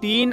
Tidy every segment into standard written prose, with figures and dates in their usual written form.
3,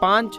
5,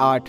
8,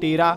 13,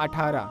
18,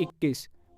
21,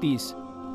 30,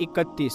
31,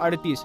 38,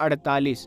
48,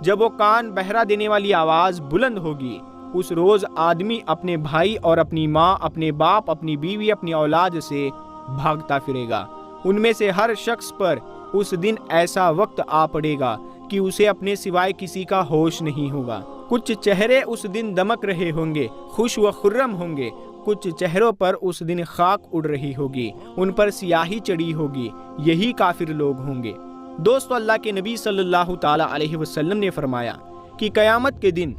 جب وہ کان بہرا دینے والی آواز بلند ہوگی، اس روز آدمی اپنے بھائی اور اپنی ماں، اپنے باپ، اپنی بیوی، اپنی اولاد سے بھاگتا پھرے گا۔ ان میں سے ہر شخص پر اس دن ایسا وقت آ پڑے گا کہ اسے اپنے سوائے کسی کا ہوش نہیں ہوگا۔ کچھ چہرے اس دن دمک رہے ہوں گے، خوش و خرم ہوں گے، کچھ چہروں پر اس دن خاک اڑ رہی ہوگی، ان پر سیاہی چڑھی ہوگی، یہی کافر لوگ ہوں گے۔ دوستو، اللہ کے نبی صلی اللہ تعالی علیہ وسلم نے فرمایا کہ قیامت کے دن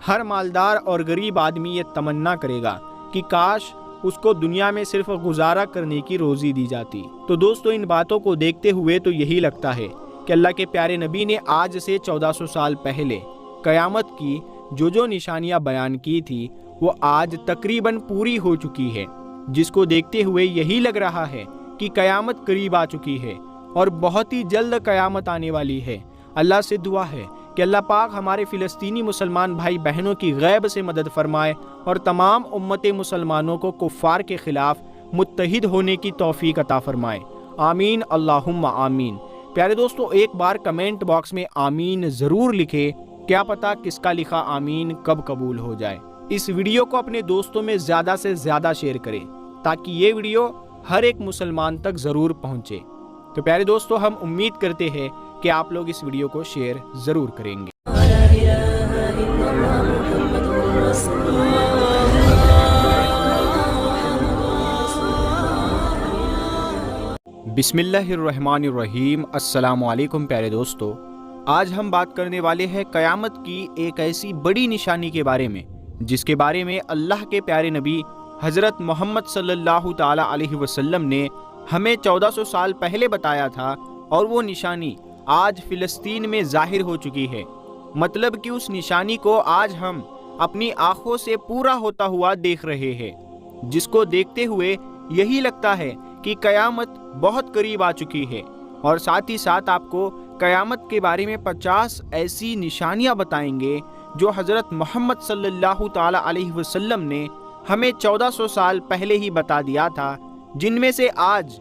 ہر مالدار اور غریب آدمی یہ تمنا کرے گا کہ کاش اس کو دنیا میں صرف گزارا کرنے کی روزی دی جاتی۔ تو دوستو، ان باتوں کو دیکھتے ہوئے تو یہی لگتا ہے کہ اللہ کے پیارے نبی نے آج سے 1400 سال پہلے قیامت کی جو نشانیاں بیان کی تھی وہ آج تقریباً پوری ہو چکی ہے، جس کو دیکھتے ہوئے یہی لگ رہا ہے کہ قیامت قریب آ چکی ہے اور بہت ہی جلد قیامت آنے والی ہے۔ اللہ سے دعا ہے کہ اللہ پاک ہمارے فلسطینی مسلمان بھائی بہنوں کی غیب سے مدد فرمائے اور تمام امت مسلمانوں کو کفار کے خلاف متحد ہونے کی توفیق عطا فرمائے۔ آمین، اللہم آمین۔ پیارے دوستو، ایک بار کمنٹ باکس میں آمین ضرور لکھے، کیا پتا کس کا لکھا آمین کب قبول ہو جائے۔ اس ویڈیو کو اپنے دوستوں میں زیادہ سے زیادہ شیئر کریں تاکہ یہ ویڈیو ہر ایک مسلمان تک ضرور پہنچے۔ تو پیارے دوستو، ہم امید کرتے ہیں کہ آپ لوگ اس ویڈیو کو شیئر ضرور کریں گے۔ بسم اللہ الرحمن الرحیم۔ السلام علیکم پیارے دوستو، آج ہم بات کرنے والے ہیں قیامت کی ایک ایسی بڑی نشانی کے بارے میں جس کے بارے میں اللہ کے پیارے نبی حضرت محمد صلی اللہ تعالی علیہ وسلم نے ہمیں 1400 سال پہلے بتایا تھا، اور وہ نشانی آج فلسطین میں ظاہر ہو چکی ہے۔ مطلب کہ اس نشانی کو آج ہم اپنی آنکھوں سے پورا ہوتا ہوا دیکھ رہے ہیں، جس کو دیکھتے ہوئے یہی لگتا ہے کہ قیامت بہت قریب آ چکی ہے۔ اور ساتھ ہی ساتھ آپ کو قیامت کے بارے میں 50 ایسی نشانیاں بتائیں گے جو حضرت محمد صلی اللہ تعالی علیہ وسلم نے ہمیں 1400 سال پہلے ہی بتا دیا تھا، جن میں سے آج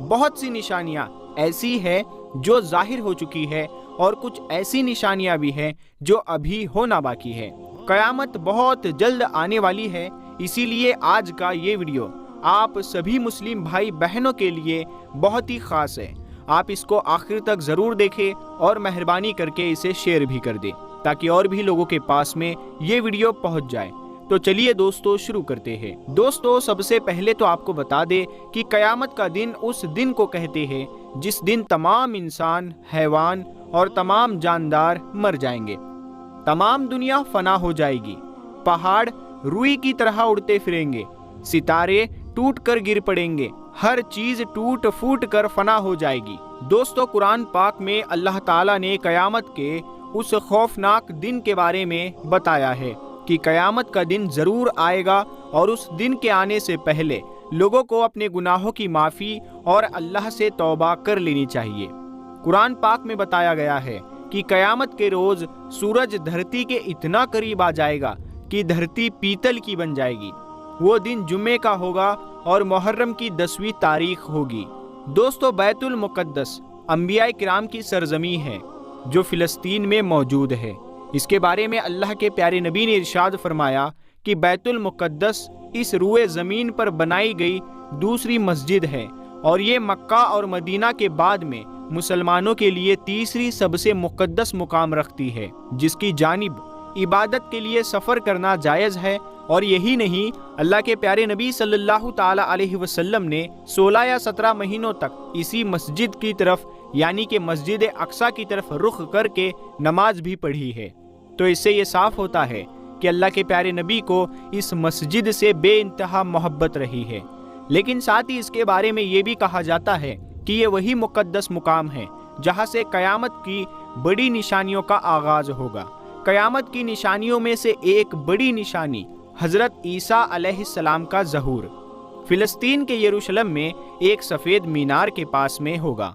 بہت سی نشانیاں ایسی ہے جو ظاہر ہو چکی ہے، اور کچھ ایسی نشانیاں بھی ہیں جو ابھی ہونا باقی ہے۔ قیامت بہت جلد آنے والی ہے، اسی لیے آج کا یہ ویڈیو آپ سبھی مسلم بھائی بہنوں کے لیے بہت ہی خاص ہے۔ آپ اس کو آخر تک ضرور دیکھیں اور مہربانی کر کے اسے شیئر بھی کر دیں تاکہ اور بھی لوگوں کے پاس میں یہ ویڈیو پہنچ جائے۔ تو چلیے دوستو شروع کرتے ہیں۔ دوستو، سب سے پہلے تو آپ کو بتا دے کہ قیامت کا دن اس دن کو کہتے ہیں جس دن تمام انسان، حیوان اور تمام جاندار مر جائیں گے، تمام دنیا فنا ہو جائے گی، پہاڑ روئی کی طرح اڑتے پھریں گے، ستارے ٹوٹ کر گر پڑیں گے، ہر چیز ٹوٹ پھوٹ کر فنا ہو جائے گی۔ دوستو، قرآن پاک میں اللہ تعالیٰ نے قیامت کے اس خوفناک دن کے بارے میں بتایا ہے کہ قیامت کا دن ضرور آئے گا، اور اس دن کے آنے سے پہلے لوگوں کو اپنے گناہوں کی معافی اور اللہ سے توبہ کر لینی چاہیے۔ قرآن پاک میں بتایا گیا ہے کہ قیامت کے روز سورج دھرتی کے اتنا قریب آ جائے گا کہ دھرتی پیتل کی بن جائے گی۔ وہ دن جمعے کا ہوگا اور محرم کی 10ویں تاریخ ہوگی۔ دوستو، بیت المقدس انبیاء کرام کی سرزمین ہے جو فلسطین میں موجود ہے۔ اس کے بارے میں اللہ کے پیارے نبی نے ارشاد فرمایا کہ بیت المقدس اس روئے زمین پر بنائی گئی دوسری مسجد ہے، اور یہ مکہ اور مدینہ کے بعد میں مسلمانوں کے لیے تیسری سب سے مقدس مقام رکھتی ہے، جس کی جانب عبادت کے لیے سفر کرنا جائز ہے۔ اور یہی نہیں، اللہ کے پیارے نبی صلی اللہ تعالی علیہ وسلم نے 16 یا 17 مہینوں تک اسی مسجد کی طرف، یعنی کہ مسجد اقصیٰ کی طرف رخ کر کے نماز بھی پڑھی ہے۔ تو اس سے یہ صاف ہوتا ہے کہ اللہ کے پیارے نبی کو اس مسجد سے بے انتہا محبت رہی ہے۔ لیکن ساتھ ہی اس کے بارے میں یہ بھی کہا جاتا ہے کہ یہ وہی مقدس مقام ہے جہاں سے قیامت کی بڑی نشانیوں کا آغاز ہوگا۔ قیامت کی نشانیوں میں سے ایک بڑی نشانی حضرت عیسیٰ علیہ السلام کا ظہور فلسطین کے یروشلم میں ایک سفید مینار کے پاس میں ہوگا،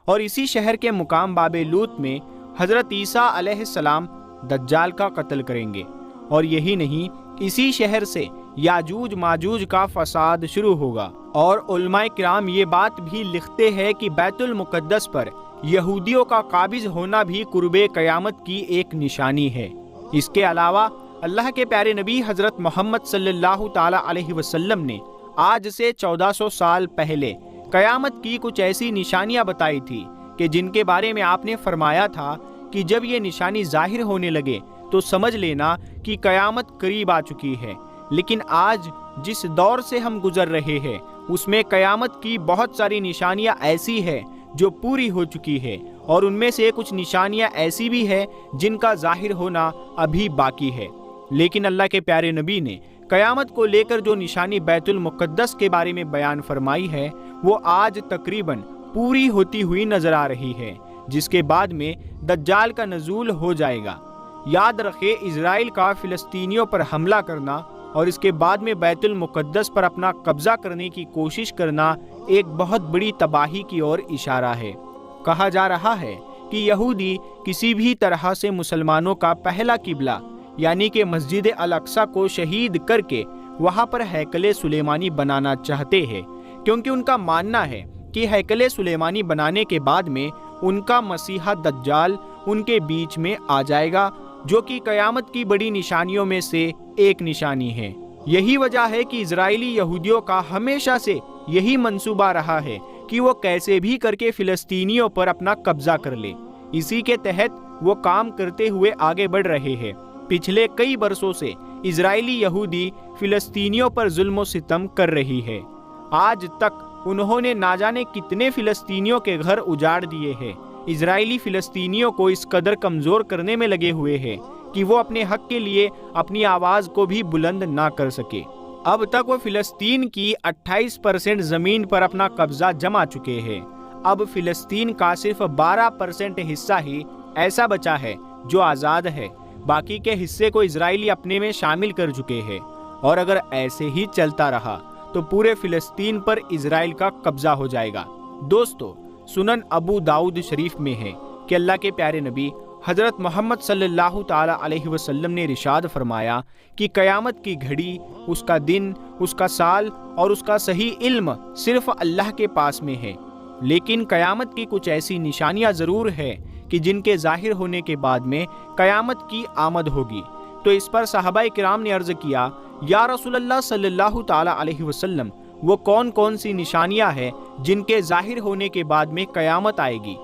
اور اسی شہر کے مقام باب لوط میں حضرت عیسیٰ علیہ السلام دجال کا قتل کریں گے۔ اور یہی نہیں، اسی شہر سے یاجوج ماجوج کا فساد شروع ہوگا۔ اور علماء کرام یہ بات بھی لکھتے ہیں کہ بیت المقدس پر یہودیوں کا قابض ہونا بھی قربِ قیامت کی ایک نشانی ہے۔ اس کے علاوہ اللہ کے پیارے نبی حضرت محمد صلی اللہ تعالی علیہ وسلم نے آج سے 1400 سال پہلے قیامت کی کچھ ایسی نشانیاں بتائی تھی کہ جن کے بارے میں آپ نے فرمایا تھا کہ جب یہ نشانی ظاہر ہونے لگے تو سمجھ لینا کہ قیامت قریب آ چکی ہے۔ لیکن آج جس دور سے ہم گزر رہے ہیں اس میں قیامت کی بہت ساری نشانیاں ایسی ہیں جو پوری ہو چکی ہے، اور ان میں سے کچھ نشانیاں ایسی بھی ہیں جن کا ظاہر ہونا ابھی باقی ہے۔ لیکن اللہ کے پیارے نبی نے قیامت کو لے کر جو نشانی بیت المقدس کے بارے میں بیان فرمائی ہے وہ آج تقریباً پوری ہوتی ہوئی نظر آ رہی ہے، جس کے بعد میں دجال کا نزول ہو جائے گا۔ یاد رکھے، اسرائیل کا فلسطینیوں پر حملہ کرنا اور اس کے بعد میں بیت المقدس پر اپنا قبضہ کرنے کی کوشش کرنا ایک بہت بڑی تباہی کی اور اشارہ ہے۔ کہا جا رہا ہے کہ یہودی کسی بھی طرح سے مسلمانوں کا پہلا قبلہ یعنی کہ مسجد الاقصی کو شہید کر کے وہاں پر ہیکل سلیمانی بنانا چاہتے ہیں، کیونکہ ان کا ماننا ہے کہ ہیکل سلیمانی بنانے کے بعد میں ان کا مسیحا دجال ان کے بیچ میں آ جائے گا، جو کہ قیامت کی بڑی نشانیوں میں سے ایک نشانی ہے۔ یہی وجہ ہے کہ اسرائیلی یہودیوں کا ہمیشہ سے یہی منصوبہ رہا ہے کہ وہ کیسے بھی کر کے فلسطینیوں پر اپنا قبضہ کر لے۔ اسی کے تحت وہ کام کرتے ہوئے آگے بڑھ رہے ہیں۔ پچھلے کئی برسوں سے اسرائیلی یہودی فلسطینیوں پر ظلم و ستم کر رہی ہے۔ آج تک انہوں نے نہ جانے کتنے فلسطینیوں کے گھر اجاڑ دیے ہیں۔ اسرائیلی فلسطینیوں کو اس قدر کمزور کرنے میں لگے ہوئے ہیں کہ وہ اپنے حق کے لیے اپنی آواز کو بھی بلند نہ کر سکے۔ اب تک وہ فلسطین کی 28% زمین پر اپنا قبضہ جما چکے ہیں۔ اب فلسطین کا صرف 12% حصہ ہی ایسا بچا ہے جو آزاد ہے، باقی کے حصے کو اسرائیلی اپنے میں شامل کر چکے ہیں، اور اگر ایسے ہی چلتا رہا تو پورے فلسطین پر اسرائیل کا قبضہ ہو جائے گا۔ دوستو، سنن ابو داؤد شریف میں ہے کہ اللہ کے پیارے نبی حضرت محمد صلی اللہ تعالی علیہ وسلم نے ارشاد فرمایا کہ قیامت کی گھڑی، اس کا دن، اس کا سال اور اس کا صحیح علم صرف اللہ کے پاس میں ہے، لیکن قیامت کی کچھ ایسی نشانیاں ضرور ہے کہ جن کے ظاہر ہونے کے بعد میں قیامت کی آمد ہوگی۔ تو اس پر صحابہ کرام نے عرض کیا، یا رسول اللہ صلی اللہ تعالی علیہ وسلم، وہ کون کون سی نشانیاں ہیں جن کے ظاہر ہونے کے بعد میں قیامت آئے گی؟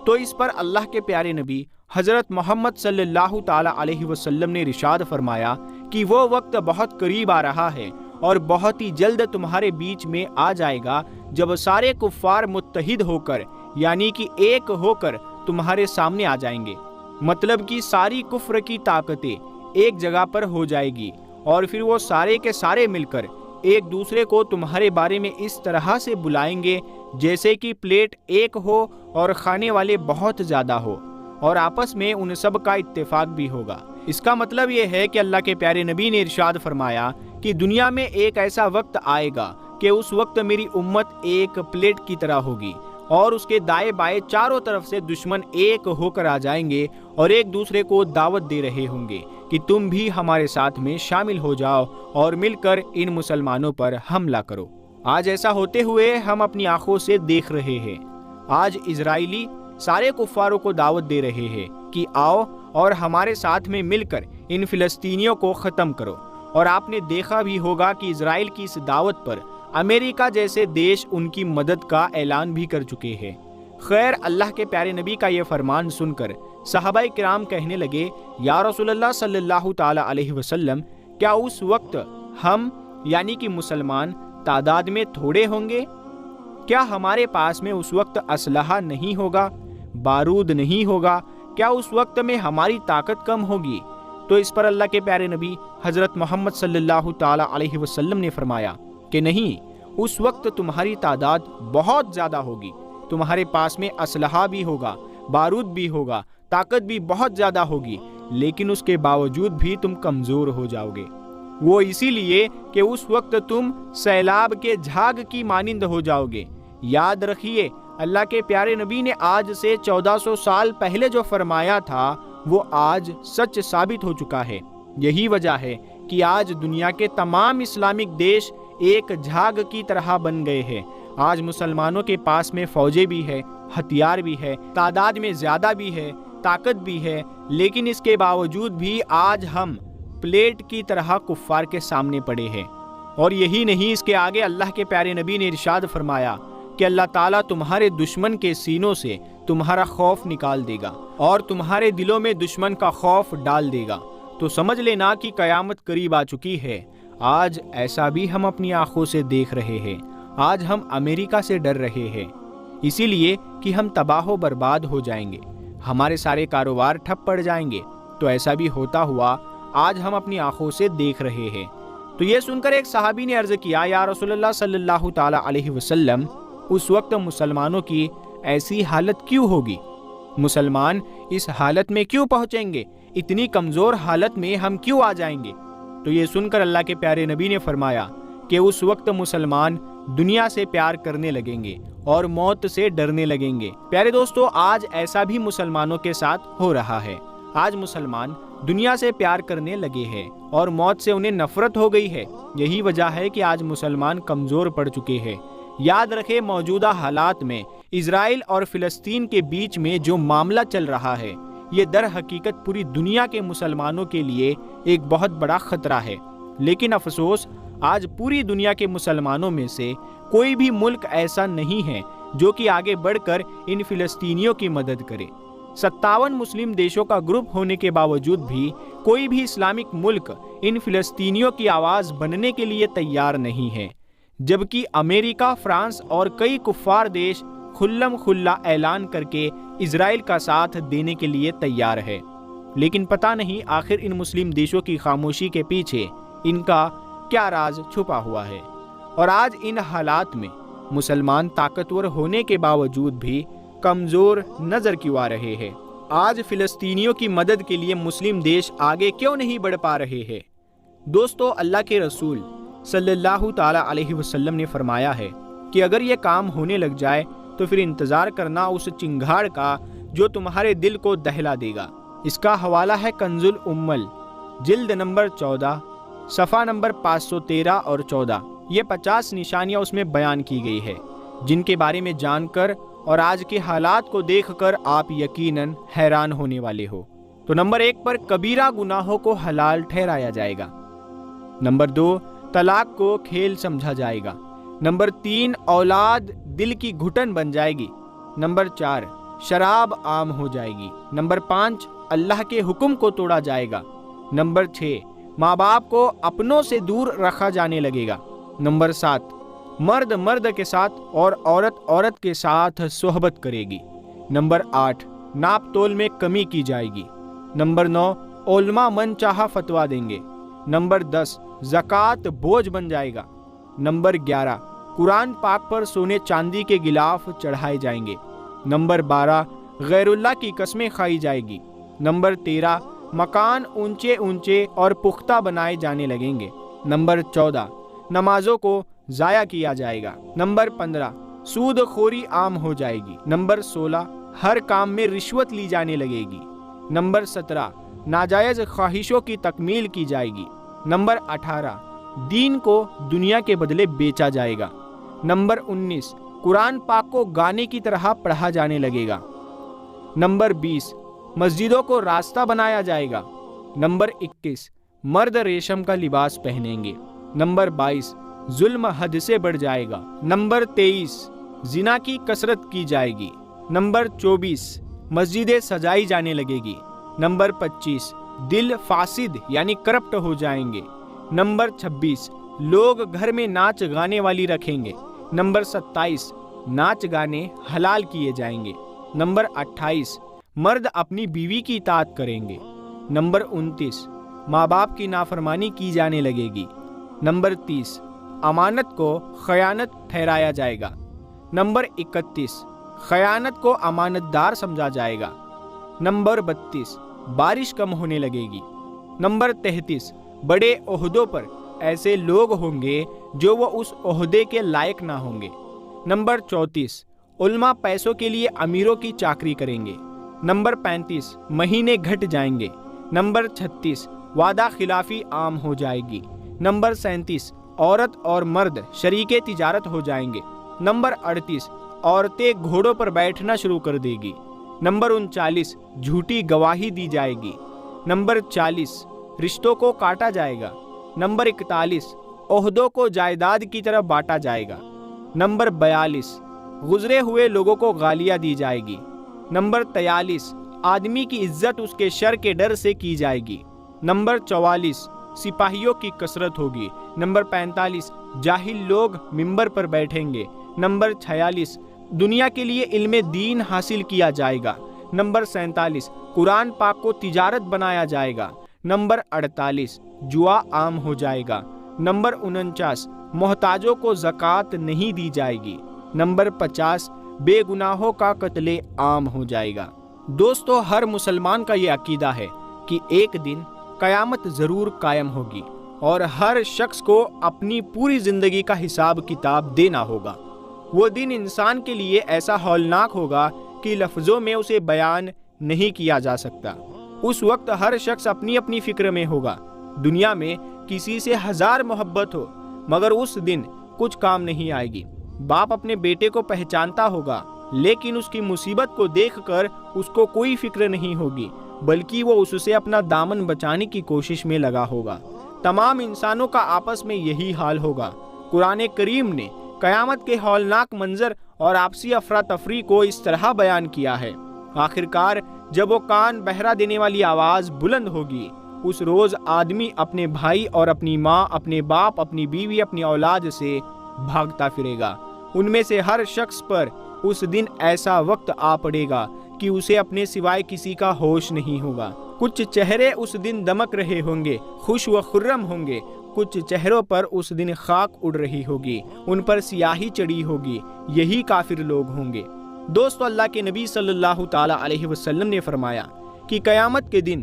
تو اس پر اللہ کے پیارے نبی حضرت محمد صلی اللہ تعالی علیہ وسلم نے ارشاد فرمایا کہ وہ وقت بہت قریب آ رہا ہے اور بہت ہی جلد تمہارے بیچ میں آ جائے گا جب سارے کفار متحد ہو کر یعنی کہ ایک ہو کر تمہارے سامنے آ جائیں گے۔ مطلب کہ ساری کفر کی طاقتیں ایک جگہ پر ہو جائے گی، اور پھر وہ سارے کے سارے مل کر ایک دوسرے کو تمہارے بارے میں اس طرح سے بلائیں گے جیسے کہ پلیٹ ایک ہو اور کھانے والے بہت زیادہ ہو، اور آپس میں ان سب کا اتفاق بھی ہوگا۔ اس کا مطلب یہ ہے کہ اللہ کے پیارے نبی نے ارشاد فرمایا کہ دنیا میں ایک ایسا وقت آئے گا کہ اس وقت میری امت ایک پلیٹ کی طرح ہوگی، اور اس کے دائیں بائیں چاروں طرف سے دشمن ایک ہو کر آ جائیں گے اور ایک دوسرے کو دعوت دے رہے ہوں گے کہ تم بھی ہمارے ساتھ میں شامل ہو جاؤ اور مل کر ان مسلمانوں پر حملہ کرو۔ آج ایسا ہوتے ہوئے ہم اپنی آنکھوں سے دیکھ رہے ہیں۔ آج اسرائیلی سارے کفاروں کو دعوت دے رہے ہیں کہ آؤ اور ہمارے ساتھ میں مل کر ان فلسطینیوں کو ختم کرو، اور آپ نے دیکھا بھی ہوگا کہ اسرائیل کی اس دعوت پر امریکہ جیسے دیش ان کی مدد کا اعلان بھی کر چکے ہیں۔ خیر، اللہ کے پیارے نبی کا یہ فرمان سن کر صحابہ کرام کہنے لگے، یا رسول اللہ صلی اللہ تعالی علیہ وسلم، کیا اس وقت ہم یعنی کہ مسلمان تعداد میں تھوڑے ہوں گے؟ کیا ہمارے پاس میں اس وقت اسلحہ نہیں ہوگا، بارود نہیں ہوگا؟ کیا اس وقت میں ہماری طاقت کم ہوگی؟ تو اس پر اللہ کے پیارے نبی حضرت محمد صلی اللہ تعالی علیہ وسلم نے فرمایا کہ نہیں، اس وقت تمہاری تعداد بہت زیادہ ہوگی، تمہارے پاس میں اسلحہ بھی ہوگا، بارود بھی ہوگا، طاقت بھی بہت زیادہ ہوگی، لیکن اس کے باوجود بھی تم کمزور ہو جاؤ گے۔ وہ اسی لیے کہ اس وقت تم سیلاب کے جھاگ کی مانند ہو جاؤ گے۔ یاد رکھیے، اللہ کے پیارے نبی نے آج سے 1400 سال پہلے جو فرمایا تھا وہ آج سچ ثابت ہو چکا ہے۔ یہی وجہ ہے کہ آج دنیا کے تمام اسلامک دیش ایک جھاگ کی طرح بن گئے ہیں۔ آج مسلمانوں کے پاس میں فوجیں بھی ہے، ہتھیار بھی ہے، تعداد میں زیادہ بھی ہے، طاقت بھی ہے، لیکن اس کے باوجود بھی آج ہم پلیٹ کی طرح کفار کے سامنے پڑے ہیں۔ اور یہی نہیں، اس کے آگے اللہ کے پیارے نبی نے ارشاد فرمایا کہ اللہ تعالیٰ تمہارے دشمن کے سینوں سے تمہارا خوف نکال دے گا اور تمہارے دلوں میں دشمن کا خوف ڈال دے گا۔ تو سمجھ لینا کہ قیامت قریب آ چکی ہے۔ آج ایسا بھی ہم اپنی آنکھوں سے دیکھ رہے ہیں۔ آج ہم امریکہ سے ڈر رہے ہیں، اسی لیے کہ ہم تباہ و برباد ہو جائیں گے، ہمارے سارے کاروبار ٹھپ پڑ جائیں گے۔ تو ایسا بھی ہوتا ہوا آج ہم اپنی آنکھوں سے دیکھ رہے ہیں۔ تو یہ سن کر ایک صحابی نے عرض کیا، یا رسول اللہ صلی اللہ تعالی علیہ وسلم، اس وقت مسلمانوں کی ایسی حالت کیوں ہوگی؟ مسلمان اس حالت میں کیوں پہنچیں گے؟ اتنی کمزور حالت میں ہم کیوں آ جائیں گے؟ تو یہ سن کر اللہ کے پیارے نبی نے فرمایا کہ اس وقت مسلمان دنیا سے پیار کرنے لگیں گے اور موت سے ڈرنے لگیں گے۔ پیارے دوستو، آج ایسا بھی مسلمانوں کے ساتھ ہو رہا ہے۔ آج مسلمان دنیا سے پیار کرنے لگے ہیں اور موت سے انہیں نفرت ہو گئی ہے۔ یہی وجہ ہے کہ آج مسلمان کمزور پڑ چکے ہیں۔ یاد رکھے، موجودہ حالات میں اسرائیل اور فلسطین کے بیچ میں جو معاملہ چل رہا ہے، یہ در حقیقت پوری دنیا کے مسلمانوں کے لیے ایک بہت بڑا خطرہ ہے۔ لیکن افسوس، آج پوری دنیا کے مسلمانوں میں سے کوئی بھی ملک ایسا نہیں ہے جو کہ آگے بڑھ کر ان فلسطینیوں کی مدد کرے۔ 57 مسلم دیشوں کا گروپ ہونے کے باوجود بھی کوئی بھی اسلامک ملک ان فلسطینیوں کی آواز بننے کے لیے تیار نہیں ہے، جبکہ امریکہ، فرانس اور کئی کفار دیش کھلم کھلا اعلان کر کے اسرائیل کا ساتھ دینے کے لیے تیار ہے۔ لیکن پتہ نہیں آخر ان مسلم دیشوں کی خاموشی کے پیچھے ان کا کیا راز چھپا ہوا ہے۔ اور آج ان حالات میں مسلمان طاقتور ہونے کے باوجود بھی کمزور نظر کیوں آ رہے ہیں؟ آج فلسطینیوں کی مدد کے لیے مسلم دیش آگے کیوں نہیں بڑھ پا رہے ہیں؟ دوستو، اللہ کے رسول صلی اللہ تعالی علیہ وسلم نے فرمایا ہے کہ اگر یہ کام ہونے لگ جائے تو پھر انتظار کرنا اس چنگھاڑ کا جو تمہارے دل کو دہلا دے گا۔ اس کا حوالہ ہے کنز الامل، جلد نمبر 14، صفحہ نمبر 513 اور 14۔ یہ 50 نشانیاں اس میں بیان کی گئی ہے، جن کے بارے میں جان کر اور آج کے حالات کو دیکھ کر آپ یقیناً حیران ہونے والے ہو۔ تو نمبر 1 پر کبیرہ گناہوں کو حلال ٹھہرایا جائے گا۔ نمبر 2، طلاق کو کھیل سمجھا جائے گا۔ نمبر 3، اولاد دل کی گھٹن بن جائے گی۔ نمبر 4، شراب عام ہو جائے گی۔ نمبر 5، اللہ کے حکم کو توڑا جائے گا۔ نمبر 6، ماں باپ کو اپنوں سے دور رکھا جانے لگے گا۔ نمبر 7، مرد مرد کے ساتھ اور عورت عورت کے ساتھ صحبت کرے گی۔ نمبر 8، ناپ تول میں کمی کی جائے گی۔ نمبر 9، علماء من چاہا فتویٰ دیں گے۔ نمبر 10، زکوٰۃ بوجھ بن جائے گا۔ نمبر 11، قرآن پاک پر سونے چاندی کے غلاف چڑھائے جائیں گے۔ نمبر 12، غیر اللہ کی قسمیں کھائی جائے گی۔ نمبر 13، مکان اونچے اونچے اور پختہ بنائے جانے لگیں گے۔ نمبر 14، نمازوں کو ضائع کیا جائے گا۔ نمبر 15، سود خوری عام ہو جائے گی۔ نمبر 16، ہر کام میں رشوت لی جانے لگے گی۔ نمبر 17، ناجائز خواہشوں کی تکمیل کی جائے گی۔ نمبر 18، دین کو دنیا کے بدلے بیچا جائے گا۔ نمبر 19، قرآن پاک کو گانے کی طرح پڑھا جانے لگے گا۔ نمبر 20، مسجدوں کو راستہ بنایا جائے گا۔ نمبر 21، مرد ریشم کا لباس پہنیں گے۔ نمبر 22، ظلم حد سے بڑھ جائے گا۔ نمبر 23، زنا کی کثرت کی جائے گی۔ نمبر 24، مسجدیں سجائی جانے لگے گی۔ نمبر 25، دل فاسد یعنی کرپٹ ہو جائیں گے۔ نمبر 26، لوگ گھر میں ناچ گانے والی رکھیں گے۔ نمبر 27، ناچ گانے حلال کیے جائیں گے۔ نمبر 28، مرد اپنی بیوی کی اطاعت کریں گے۔ نمبر 29، ماں باپ کی نافرمانی کی جانے لگے گی۔ نمبر 30، امانت کو خیانت ٹھہرایا جائے گا۔ نمبر 31، خیانت کو امانت دار سمجھا جائے گا۔ نمبر 32، بارش کم ہونے لگے گی۔ نمبر 33، بڑے عہدوں پر ایسے لوگ ہوں گے جو وہ اس عہدے کے لائق نہ ہوں گے۔ نمبر 34، علماء پیسوں کے لیے امیروں کی چاکری کریں گے۔ نمبر 35، مہینے گھٹ جائیں گے۔ نمبر 36، وعدہ خلافی عام ہو جائے گی۔ نمبر 37، عورت اور مرد شریک تجارت ہو جائیں گے۔ نمبر 38، عورتیں گھوڑوں پر بیٹھنا شروع کر دے گی۔ نمبر 39 جھوٹی گواہی دی جائے گی۔ نمبر 40 رشتوں کو کاٹا جائے گا۔ نمبر 41 عہدوں کو جائیداد کی طرف بانٹا جائے گا۔ نمبر 42 گزرے ہوئے لوگوں کو گالیاں دی جائے گی۔ نمبر 43 آدمی کی عزت اس کے شر کے ڈر سے کی جائے گی۔ نمبر 44 سپاہیوں کی کثرت ہوگی۔ نمبر 45 جاہل لوگ منبر پر بیٹھیں گے۔ نمبر 46 دنیا کے لیے علم دین حاصل کیا جائے گا۔ نمبر 47 قرآن پاک کو تجارت بنایا جائے گا۔ نمبر 48 جوا عام ہو جائے گا۔ نمبر 49 محتاجوں کو زکوٰۃ نہیں دی جائے گی۔ نمبر 50 بے گناہوں کا قتل عام ہو جائے گا۔ دوستو ہر مسلمان کا یہ عقیدہ ہے کہ ایک دن قیامت ضرور قائم ہوگی اور ہر شخص کو اپنی پوری زندگی کا حساب کتاب دینا ہوگا۔ وہ دن انسان کے لیے ایسا ہولناک ہوگا کہ لفظوں میں اسے بیان نہیں کیا جا سکتا۔ اس وقت ہر شخص اپنی اپنی فکر میں ہوگا۔ دنیا میں کسی سے 1000 محبت ہو مگر اس دن کچھ کام نہیں آئے گی۔ باپ اپنے بیٹے کو پہچانتا ہوگا لیکن اس کی مصیبت کو دیکھ کر اس کو کوئی فکر نہیں ہوگی بلکہ وہ اس سے اپنا دامن بچانے کی کوشش میں لگا ہوگا۔ تمام انسانوں کا آپس میں یہی حال ہوگا۔ قرآن کریم نے قیامت کے ہولناک منظر اور آپسی افراتفری کو اس طرح بیان کیا ہے۔ آخرکار جب وہ کان بہرا دینے والی آواز بلند ہوگی، اس روز آدمی اپنے بھائی اور اپنی ماں، اپنے باپ، اپنی بیوی، اپنی اولاد سے بھاگتا پھرے گا۔ ان میں سے ہر شخص پر اس دن ایسا وقت آ پڑے گا کہ اسے اپنے سوائے کسی کا ہوش نہیں ہوگا۔ کچھ چہرے اس دن دمک رہے ہوں گے، خوش و خرم ہوں گے، کچھ چہروں پر اس دن خاک اڑ رہی ہوگی، ان پر سیاہی چڑھی ہوگی، یہی کافر لوگ ہوں گے۔ دوستو اللہ کے نبی صلی اللہ تعالی علیہ وسلم نے فرمایا کہ قیامت کے دن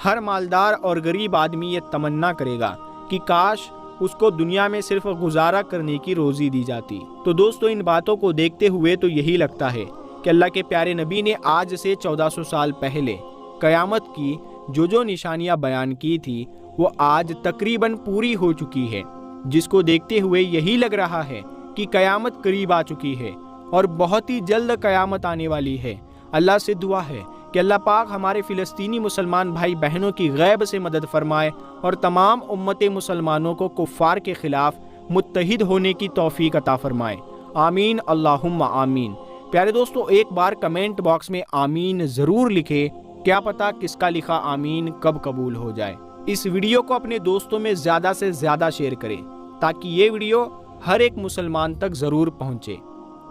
ہر مالدار اور غریب آدمی یہ تمنا کرے گا کہ کاش اس کو دنیا میں صرف گزارا کرنے کی روزی دی جاتی۔ تو دوستو ان باتوں کو دیکھتے ہوئے تو یہی لگتا ہے کہ اللہ کے پیارے نبی نے آج سے 1400 سال پہلے قیامت کی جو نشانیاں بیان کی تھی وہ آج تقریباً پوری ہو چکی ہے، جس کو دیکھتے ہوئے یہی لگ رہا ہے کہ قیامت قریب آ چکی ہے اور بہت ہی جلد قیامت آنے والی ہے۔ اللہ سے دعا ہے کہ اللہ پاک ہمارے فلسطینی مسلمان بھائی بہنوں کی غیب سے مدد فرمائے اور تمام امت مسلمانوں کو کفار کے خلاف متحد ہونے کی توفیق عطا فرمائے۔ آمین اللہم آمین۔ پیارے دوستو ایک بار کمنٹ باکس میں آمین ضرور لکھے، کیا پتا کس کا لکھا آمین کب قبول ہو جائے۔ اس ویڈیو کو اپنے دوستوں میں زیادہ سے زیادہ شیئر کریں تاکہ یہ ویڈیو ہر ایک مسلمان تک ضرور پہنچے۔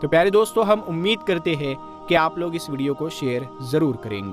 تو پیارے دوستو ہم امید کرتے ہیں کہ آپ لوگ اس ویڈیو کو شیئر ضرور کریں گے۔